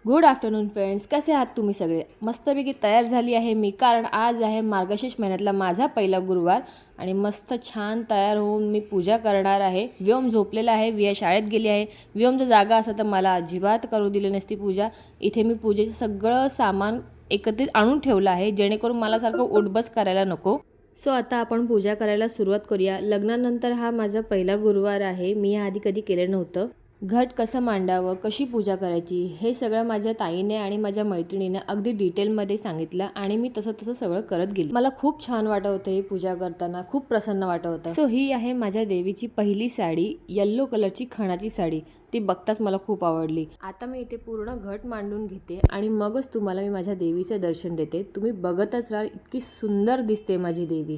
Good afternoon friends, कसे आहात तुम्ही सगळे? मस्तपैकी तयार झाली आहे मी, कारण आज आहे मार्गशीर्ष महिन्यातला माझा पहिला गुरुवार आणि मस्त छान तयार होऊन मी पूजा करणार आहे. व्योम झोपलेला आहे, विया शाळेत गेली आहे. व्योम जर जागा असता तर मला अजिबात करू दिली नसती पूजा. इथे मी पूजेचं सगळं सामान एकत्रित आणून ठेवलं आहे, जेणेकरून मला सारखं उठबस करायला नको. सो आता आपण पूजा करायला सुरुवात करूया. लग्नानंतर हा माझा पहिला गुरुवार आहे. मी आधी कधी केलं नव्हतं. घट कसं मांडावं, कशी पूजा करायची, हे सगळं माझ्या ताईने आणि माझ्या मैत्रिणीने अगदी डिटेलमध्ये सांगितलं आणि मी तसं तसं सगळं करत गेले. मला खूप छान वाटत होतं ही पूजा करताना, खूप प्रसन्न वाटत होतं. सो ही आहे माझ्या देवीची पहिली साडी, येल्लो कलरची खणाची साडी. ती बघताच मला खूप आवडली. आता मी इथे पूर्ण घट मांडून घेते आणि मगच तुम्हाला मी माझ्या देवीचे दर्शन देते. तुम्ही बघतच राहा, इतकी सुंदर दिसते माझी देवी.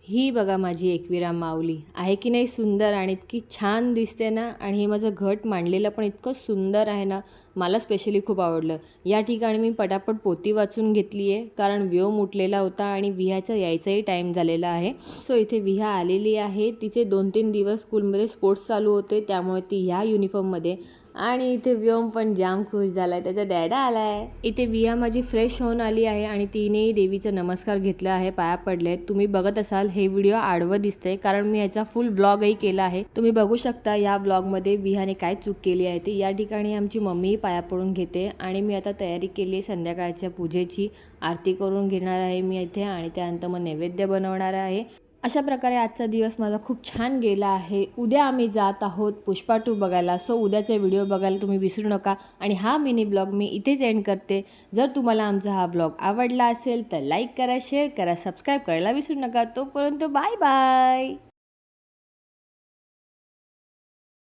ही बघा माझी एकविरा माऊली आहे की नाही सुंदर, आणि इतकी छान दिसते ना. आणि हे माझं घट मांडलेलं पण इतकं सुंदर आहे ना, मला स्पेशली खूप आवडलं. या ठिकाणी मी पटापट पोथी वाचून घेतली आहे, कारण व्योम उठलेला होता आणि विहाचा यायचाही टाईम झालेला आहे. सो इथे विहा आलेली आहे. तिचे 2-3 दिवस स्कूलमध्ये स्पोर्ट्स चालू होते, त्यामुळे ती ह्या युनिफॉर्ममध्ये. आणि इथे व्योम पण जाम खुश झालाय, त्याचा डॅडा आलाय. इथे विहा माझी फ्रेश होऊन आली आहे आणि तिनेही देवीचा नमस्कार घेतला आहे, पाया पडले. तुम्ही बघत असाल हे व्हिडिओ आडवं दिसतंय, कारण मी याचा फुल ब्लॉगही केला आहे. तुम्ही बघू शकता या ब्लॉगमध्ये विहाने काय चूक केली आहे ते. या ठिकाणी आमची मम्मीही पाया पडून घेते आणि मी आता तयारी केली आहे संध्याकाळच्या पूजेची. आरती करून घेणार आहे मी इथे आणि त्यानंतर मग नैवेद्य बनवणार आहे. अशा प्रकारे आजचा दिवस माझा खूप छान गेला आहे. उद्या आम्ही जात आहोत पुष्पा 2 बघायला. सो उद्याचे व्हिडिओ बघायला तुम्ही विसरू नका. आणि हा मिनी ब्लॉग मी इथेच एंड करते. जर तुम्हाला आमचा हा ब्लॉग आवडला असेल तर लाईक करा, शेअर करा, सबस्क्राईब करायला विसरू नका. तोपर्यंत बाय बाय.